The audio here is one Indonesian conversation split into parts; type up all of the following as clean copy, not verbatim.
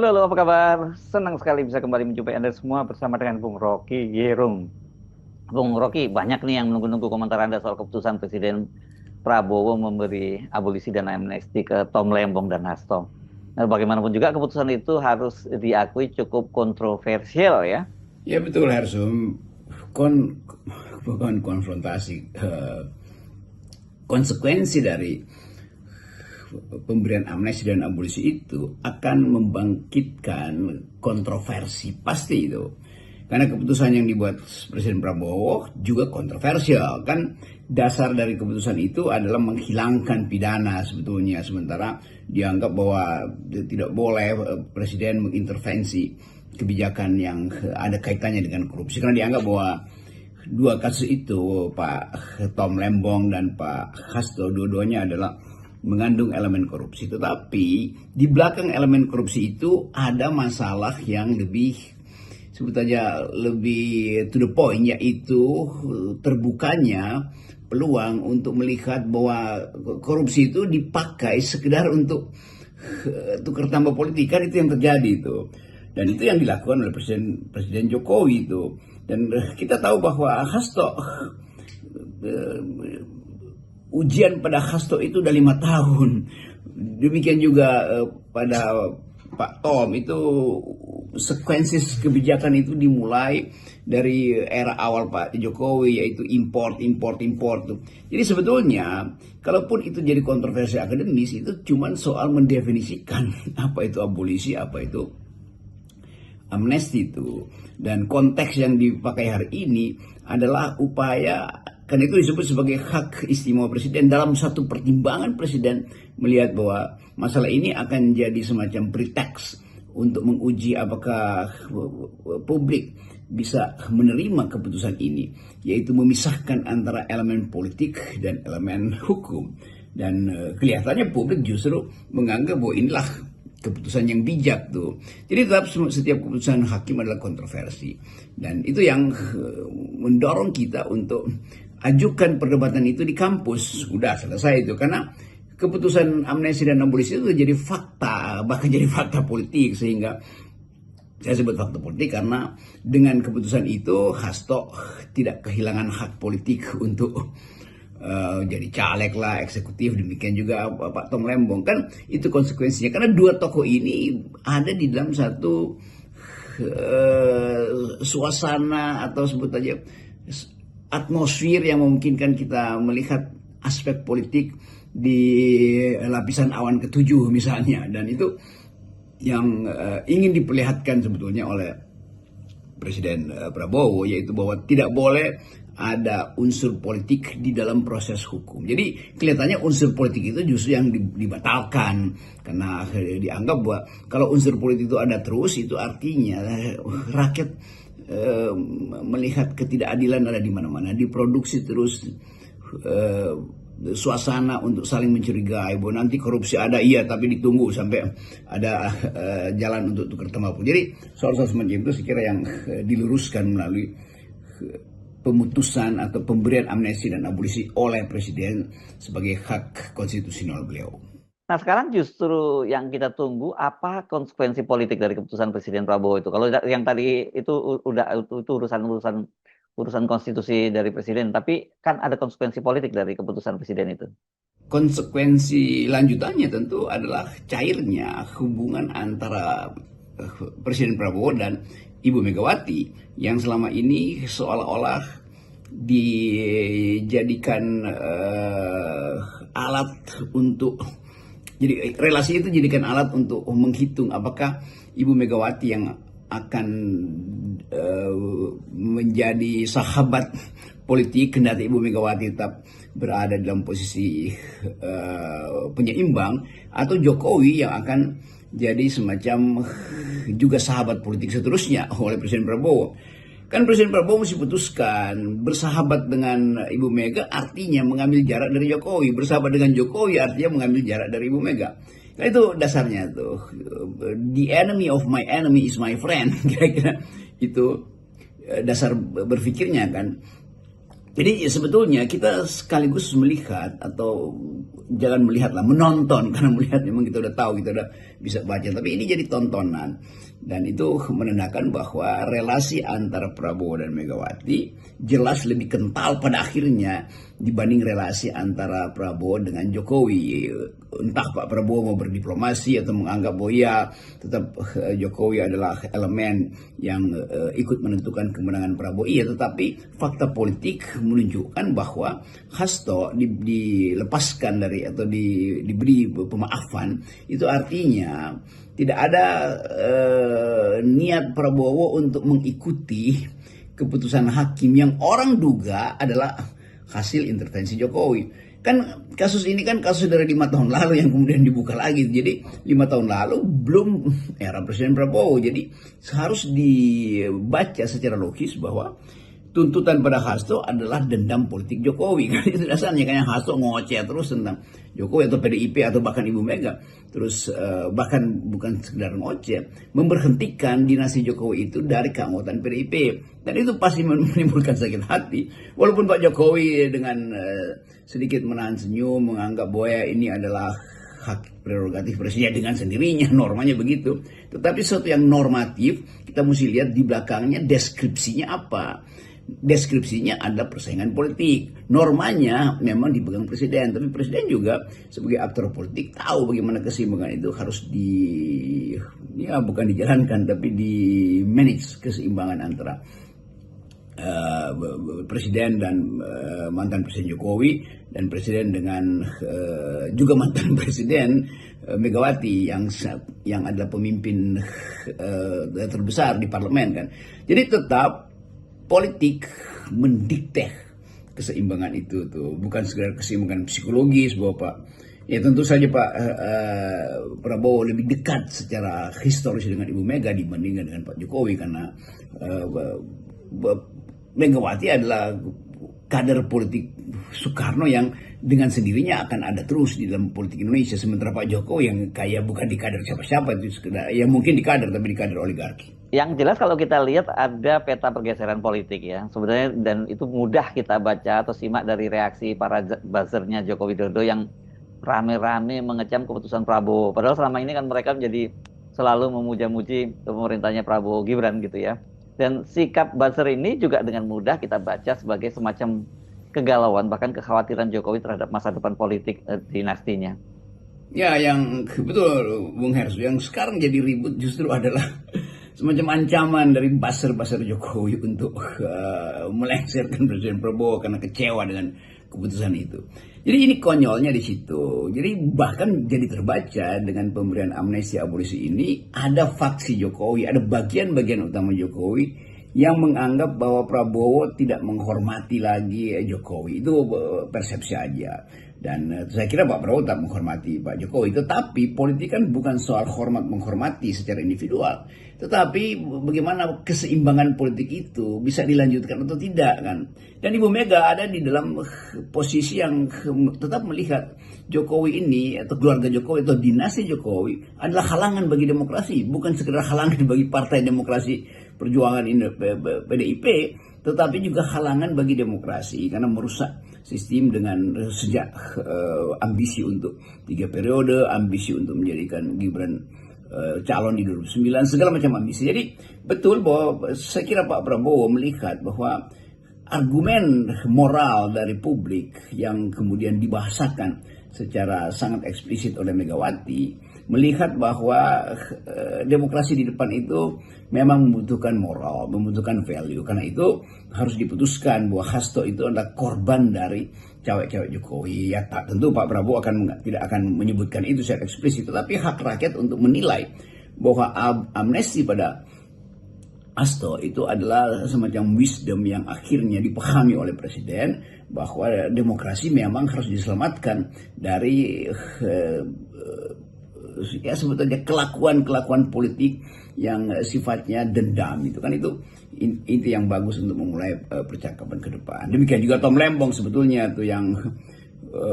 Halo, halo, apa kabar? Senang sekali bisa kembali menjumpai Anda semua bersama dengan Bung Rocky Gerung. Bung Rocky, banyak nih yang menunggu-nunggu komentar Anda soal keputusan Presiden Prabowo memberi abolisi dan amnesti ke Tom Lembong dan Hasto. Nah, bagaimanapun juga keputusan itu harus diakui cukup kontroversial ya. Ya betul Hersum, kon bukan konfrontasi, konsekuensi dari pemberian amnesti dan abolisi itu akan membangkitkan kontroversi pasti itu. Karena keputusan yang dibuat Presiden Prabowo juga kontroversial. Kan dasar dari keputusan itu adalah menghilangkan pidana sebetulnya. Sementara dianggap bahwa tidak boleh Presiden mengintervensi kebijakan yang ada kaitannya dengan korupsi. Karena dianggap bahwa dua kasus itu, Pak Tom Lembong dan Pak Hasto, dua-duanya adalah mengandung elemen korupsi. Tetapi di belakang elemen korupsi itu ada masalah yang lebih, sebut aja lebih to the point, yaitu terbukanya peluang untuk melihat bahwa korupsi itu dipakai sekedar untuk tukar tambah politik. Kan itu yang terjadi itu, dan itu yang dilakukan oleh Presiden Jokowi itu. Dan kita tahu bahwa Hasto, ujian pada Hasto itu udah 5 tahun. Demikian juga pada Pak Tom itu, sekuensi kebijakan itu dimulai dari era awal Pak Jokowi, yaitu import. Jadi sebetulnya kalaupun itu jadi kontroversi akademis, itu cuma soal mendefinisikan apa itu abolisi, apa itu amnesti itu. Dan konteks yang dipakai hari ini adalah upaya, kan itu disebut sebagai hak istimewa presiden. Dalam satu pertimbangan presiden melihat bahwa masalah ini akan jadi semacam pretext untuk menguji apakah publik bisa menerima keputusan ini, yaitu memisahkan antara elemen politik dan elemen hukum. Dan kelihatannya publik justru menganggap bahwa inilah keputusan yang bijak tuh. Jadi tetap setiap keputusan hakim adalah kontroversi. Dan itu yang mendorong kita untuk ajukan perdebatan itu di kampus. Udah selesai itu. Karena keputusan amnesti dan abolisi itu jadi fakta, bahkan jadi fakta politik. Sehingga saya sebut fakta politik karena dengan keputusan itu Hasto tidak kehilangan hak politik untuk jadi caleg lah, eksekutif. Demikian juga Pak Tom Lembong. Kan itu konsekuensinya, karena dua tokoh ini ada di dalam satu suasana atau sebut aja atmosfer yang memungkinkan kita melihat aspek politik di lapisan awan ketujuh misalnya. Dan itu yang ingin diperlihatkan sebetulnya oleh Presiden Prabowo, yaitu bahwa tidak boleh ada unsur politik di dalam proses hukum. Jadi kelihatannya unsur politik itu justru yang dibatalkan, karena dianggap bahwa kalau unsur politik itu ada terus, itu artinya rakyat melihat ketidakadilan ada di mana-mana, diproduksi terus suasana untuk saling mencurigai bahwa nanti korupsi ada, iya, tapi ditunggu sampai ada jalan untuk tukar tambah. Jadi soal-soal semacam itu saya kira yang diluruskan melalui pemutusan atau pemberian amnesti dan abolisi oleh Presiden sebagai hak konstitusional beliau. Nah, sekarang justru yang kita tunggu apa konsekuensi politik dari keputusan Presiden Prabowo itu. Kalau yang tadi itu udah itu urusan konstitusi dari presiden, tapi kan ada konsekuensi politik dari keputusan presiden itu. Konsekuensi lanjutannya tentu adalah cairnya hubungan antara Presiden Prabowo dan Ibu Megawati, yang selama ini seolah-olah dijadikan alat untuk, jadi relasi itu jadikan alat untuk menghitung apakah Ibu Megawati yang akan menjadi sahabat politik, kendati Ibu Megawati tetap berada dalam posisi penyeimbang, atau Jokowi yang akan jadi semacam juga sahabat politik seterusnya oleh Presiden Prabowo. Kan Presiden Prabowo mesti putuskan, bersahabat dengan Ibu Mega artinya mengambil jarak dari Jokowi, bersahabat dengan Jokowi artinya mengambil jarak dari Ibu Mega. Nah itu dasarnya tuh, the enemy of my enemy is my friend, kira-kira itu dasar berpikirnya kan. Jadi sebetulnya kita sekaligus melihat, atau jangan melihatlah, menonton, karena melihat memang kita udah tahu, kita udah bisa baca, tapi ini jadi tontonan. Dan itu menandakan bahwa relasi antara Prabowo dan Megawati jelas lebih kental pada akhirnya dibanding relasi antara Prabowo dengan Jokowi. Entah Pak Prabowo mau berdiplomasi atau menganggap bahwa ya tetap Jokowi adalah elemen yang ikut menentukan kemenangan Prabowo. Iya, tetapi fakta politik menunjukkan bahwa Hasto dilepaskan dari atau diberi pemaafan, itu artinya tidak ada niat Prabowo untuk mengikuti keputusan hakim yang orang duga adalah hasil intervensi Jokowi. Kan kasus ini kan kasus dari 5 tahun lalu yang kemudian dibuka lagi. Jadi 5 tahun lalu belum era Presiden Prabowo. Jadi harus dibaca secara logis bahwa tuntutan pada Hasto adalah dendam politik Jokowi. Kan itu dasarnya, kan Hasto ngoceh terus tentang Jokowi atau PDIP atau bahkan Ibu Mega. Terus bahkan bukan sekedar ngoceh, memberhentikan dinasti Jokowi itu dari keanggotaan PDIP. Dan itu pasti menimbulkan sakit hati. Walaupun Pak Jokowi dengan sedikit menahan senyum, menganggap bahwa ini adalah hak prerogatif presiden dengan sendirinya, normanya begitu. Tetapi sesuatu yang normatif, kita mesti lihat di belakangnya deskripsinya apa. Deskripsinya ada persaingan politik. Normanya memang dipegang presiden, tapi presiden juga sebagai aktor politik tahu bagaimana keseimbangan itu harus bukan dijalankan, tapi di manage keseimbangan antara presiden dan mantan presiden Jokowi, dan presiden dengan juga mantan presiden Megawati yang adalah pemimpin terbesar di parlemen kan. Jadi tetap politik mendikte keseimbangan itu tuh, bukan sekedar keseimbangan psikologis bahwa Pak, ya tentu saja Pak Prabowo lebih dekat secara historis dengan Ibu Mega dibandingkan dengan Pak Jokowi, karena Megawati adalah kader politik Soekarno yang dengan sendirinya akan ada terus di dalam politik Indonesia, sementara Pak Jokowi yang kaya bukan di kader siapa-siapa, itu sekedar ya mungkin di kader tapi di kader oligarki. Yang jelas kalau kita lihat ada peta pergeseran politik ya sebenarnya, dan itu mudah kita baca atau simak dari reaksi para buzzernya Joko Widodo yang rame-rame mengecam keputusan Prabowo. Padahal selama ini kan mereka menjadi selalu memuja-muji pemerintahnya Prabowo Gibran gitu ya. Dan sikap buzzer ini juga dengan mudah kita baca sebagai semacam kegalauan, bahkan kekhawatiran Jokowi terhadap masa depan politik dinastinya. Ya, yang betul Bung Hers, yang sekarang jadi ribut justru adalah semacam ancaman dari buzzer-buzzer Jokowi untuk melengsarkan Presiden Prabowo karena kecewa dengan keputusan itu. Jadi ini konyolnya di situ. Jadi bahkan jadi terbaca dengan pemberian amnesti abolisi ini, ada faksi Jokowi, ada bagian-bagian utama Jokowi yang menganggap bahwa Prabowo tidak menghormati lagi Jokowi. Itu persepsi aja. Dan saya kira Pak Prabowo tak menghormati Pak Jokowi. Tetapi politik kan bukan soal hormat menghormati secara individual. Tetapi bagaimana keseimbangan politik itu bisa dilanjutkan atau tidak kan. Dan Ibu Mega ada di dalam posisi yang tetap melihat Jokowi ini atau keluarga Jokowi atau dinasti Jokowi adalah halangan bagi demokrasi. Bukan sekedar halangan bagi Partai Demokrasi Perjuangan PDIP, tetapi juga halangan bagi demokrasi karena merusak sistem dengan sejak ambisi untuk 3 periode, ambisi untuk menjadikan Gibran calon di 2009, segala macam ambisi. Jadi betul bahwa saya kira Pak Prabowo melihat bahwa argumen moral dari publik yang kemudian dibahasakan secara sangat eksplisit oleh Megawati, melihat bahwa demokrasi di depan itu memang membutuhkan moral, membutuhkan value. Karena itu harus diputuskan bahwa Hasto itu adalah korban dari cewek-cewek Jokowi. Ya tentu Pak Prabowo tidak akan menyebutkan itu secara eksplisit, tetapi hak rakyat untuk menilai bahwa amnesti pada Hasto itu adalah semacam wisdom yang akhirnya dipahami oleh Presiden bahwa demokrasi memang harus diselamatkan dari ya sebetulnya kelakuan politik yang sifatnya dendam itu kan, itu yang bagus untuk memulai percakapan ke depan. Demikian juga Tom Lembong sebetulnya tuh yang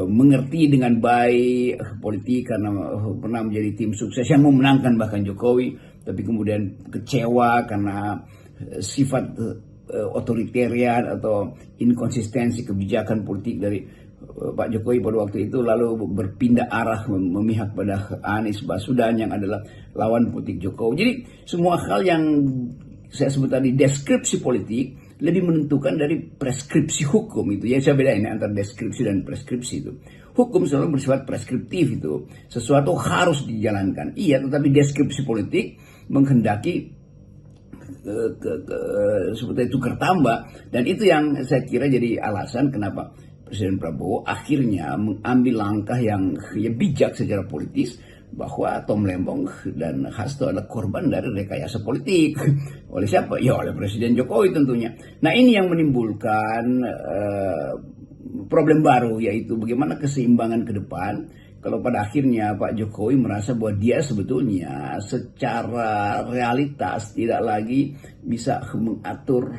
mengerti dengan baik politik karena pernah menjadi tim sukses yang memenangkan bahkan Jokowi, tapi kemudian kecewa karena sifat otoritarian atau inkonsistensi kebijakan politik dari Pak Jokowi pada waktu itu, lalu berpindah arah memihak pada Anies Baswedan yang adalah lawan politik Jokowi. Jadi semua hal yang saya sebut tadi deskripsi politik lebih menentukan dari preskripsi hukum itu. Ya saya bedain antara deskripsi dan preskripsi itu. Hukum selalu bersifat preskriptif itu. Sesuatu harus dijalankan. Iya, tetapi deskripsi politik menghendaki seperti tukar tambah, dan itu yang saya kira jadi alasan kenapa Presiden Prabowo akhirnya mengambil langkah yang bijak secara politis, bahwa Tom Lembong dan Hasto adalah korban dari rekayasa politik. Oleh siapa? Ya oleh Presiden Jokowi tentunya. Nah ini yang menimbulkan problem baru, yaitu bagaimana keseimbangan ke depan. Kalau pada akhirnya Pak Jokowi merasa bahwa dia sebetulnya secara realitas tidak lagi bisa mengatur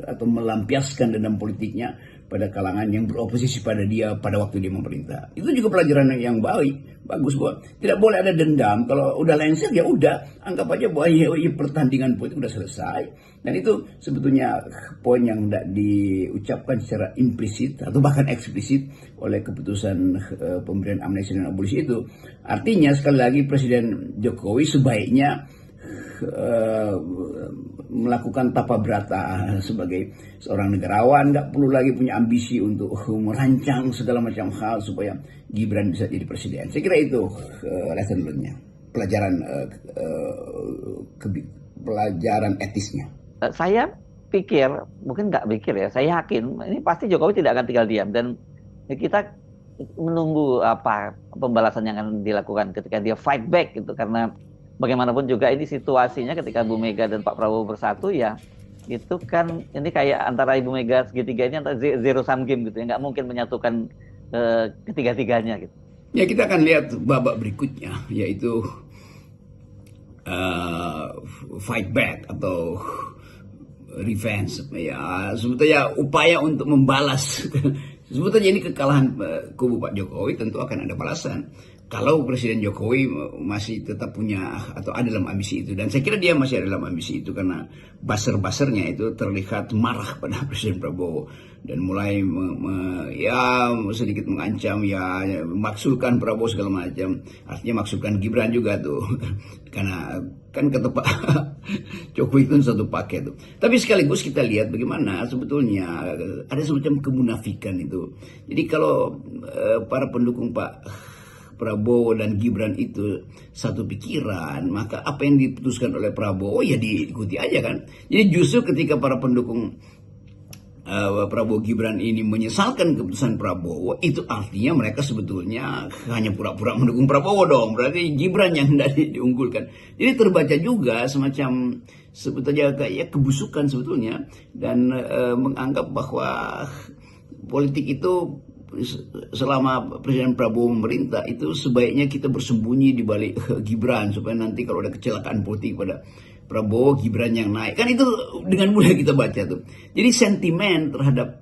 atau melampiaskan dendam politiknya pada kalangan yang beroposisi pada dia pada waktu dia memerintah. Itu juga pelajaran yang bagus bahwa tidak boleh ada dendam. Kalau udah lengser ya udah, anggap aja bahwa pertandingan politik udah selesai. Dan itu sebetulnya poin yang tidak diucapkan secara implisit atau bahkan eksplisit oleh keputusan pemberian amnesti dan abolisi itu. Artinya sekali lagi Presiden Jokowi sebaiknya melakukan tapa brata sebagai seorang negarawan, nggak perlu lagi punya ambisi untuk merancang segala macam hal supaya Gibran bisa jadi presiden. Saya kira itu lesson learn-nya, pelajaran etisnya. Saya pikir, mungkin nggak pikir ya, saya yakin ini pasti Jokowi tidak akan tinggal diam, dan kita menunggu apa pembalasan yang akan dilakukan ketika dia fight back gitu, karena bagaimanapun juga ini situasinya ketika Bu Mega dan Pak Prabowo bersatu ya, itu kan ini kayak antara Ibu Mega segitiga ini antara zero sum game gitu ya, nggak mungkin menyatukan ketiga-tiganya gitu. Ya kita akan lihat babak berikutnya, yaitu fight back atau revenge, ya sebetulnya upaya untuk membalas. Sebetulnya ini kekalahan kubu Pak Jokowi tentu akan ada balasan. Kalau Presiden Jokowi masih tetap punya atau ada dalam ambisi itu, dan saya kira dia masih ada dalam ambisi itu karena buzzer-buzzernya itu terlihat marah pada Presiden Prabowo dan mulai sedikit mengancam, ya maksudkan Prabowo segala macam, artinya maksudkan Gibran juga tuh karena kan kata Pak Jokowi itu satu paket tuh. Tapi sekaligus kita lihat bagaimana sebetulnya ada semacam kemunafikan itu. Jadi kalau para pendukung Pak Prabowo dan Gibran itu satu pikiran, maka apa yang diputuskan oleh Prabowo ya diikuti aja kan. Jadi justru ketika para pendukung Prabowo Gibran ini menyesalkan keputusan Prabowo, itu artinya mereka sebetulnya hanya pura-pura mendukung Prabowo dong. Berarti Gibran yang tidak diunggulkan. Jadi terbaca juga semacam sebetulnya kayak kebusukan sebetulnya, dan menganggap bahwa politik itu selama Presiden Prabowo memerintah itu sebaiknya kita bersembunyi di balik Gibran supaya nanti kalau ada kecelakaan politik pada Prabowo, Gibran yang naik. Kan itu dengan mudah kita baca tuh. Jadi sentimen terhadap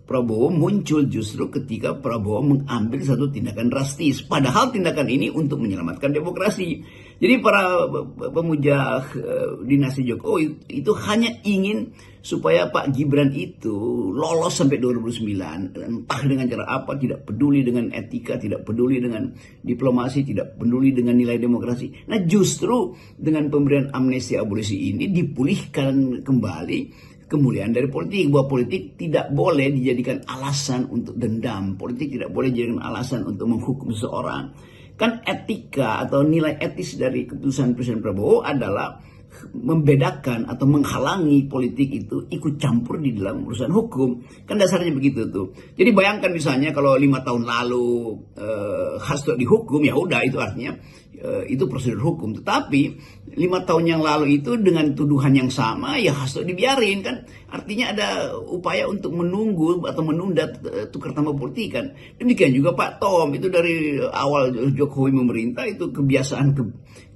Prabowo muncul justru ketika Prabowo mengambil satu tindakan drastis. Padahal tindakan ini untuk menyelamatkan demokrasi. Jadi para pemuja dinasti Jokowi itu hanya ingin supaya Pak Gibran itu lolos sampai 2009. Entah dengan cara apa, tidak peduli dengan etika, tidak peduli dengan diplomasi, tidak peduli dengan nilai demokrasi. Nah justru dengan pemberian amnesti abolisi ini dipulihkan kembali kemuliaan dari politik, bahwa politik tidak boleh dijadikan alasan untuk dendam, politik tidak boleh dijadikan alasan untuk menghukum seseorang. Kan etika atau nilai etis dari keputusan Presiden Prabowo adalah membedakan atau menghalangi politik itu ikut campur di dalam urusan hukum. Kan dasarnya begitu tuh. Jadi bayangkan misalnya kalau 5 tahun lalu Hasto dihukum, ya udah itu artinya itu prosedur hukum. Tetapi 5 tahun yang lalu itu dengan tuduhan yang sama ya Hasto dibiarin kan. Artinya ada upaya untuk menunggu atau menunda tukar tambah politik kan. Demikian juga Pak Tom, itu dari awal Jokowi memerintah itu kebiasaan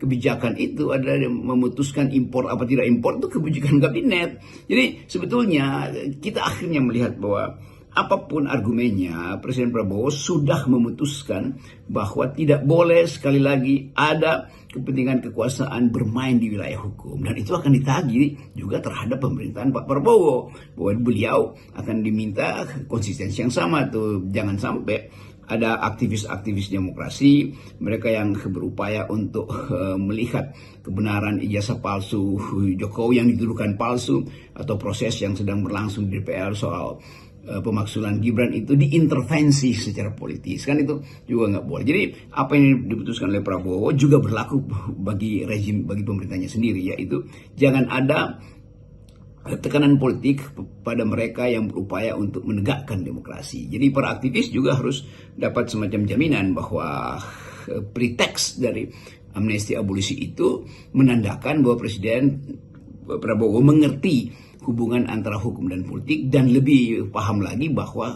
kebijakan itu adalah memutuskan impor apa tidak impor, itu kebijakan kabinet. Jadi sebetulnya kita akhirnya melihat bahwa apapun argumennya, Presiden Prabowo sudah memutuskan bahwa tidak boleh sekali lagi ada kepentingan kekuasaan bermain di wilayah hukum. Dan itu akan ditagih juga terhadap pemerintahan Pak Prabowo. Bahwa beliau akan diminta konsistensi yang sama tuh. Jangan sampai ada aktivis-aktivis demokrasi, mereka yang berupaya untuk melihat kebenaran ijazah palsu Jokowi yang dituduhkan palsu, atau proses yang sedang berlangsung di DPR soal pemaksulan Gibran itu diintervensi secara politis, kan itu juga nggak boleh. Jadi apa yang diputuskan oleh Prabowo juga berlaku bagi rezim, bagi pemerintahnya sendiri, yaitu jangan ada tekanan politik pada mereka yang berupaya untuk menegakkan demokrasi. Jadi para aktivis juga harus dapat semacam jaminan bahwa preteks dari amnesti abolisi itu menandakan bahwa Presiden Prabowo mengerti hubungan antara hukum dan politik, dan lebih paham lagi bahwa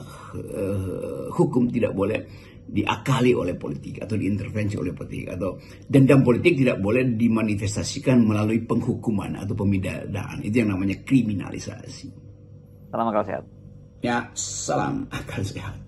hukum tidak boleh diakali oleh politik atau diintervensi oleh politik, atau dendam politik tidak boleh dimanifestasikan melalui penghukuman atau pemidanaan. Itu yang namanya kriminalisasi. Salam akal sehat. Ya, salam akal sehat.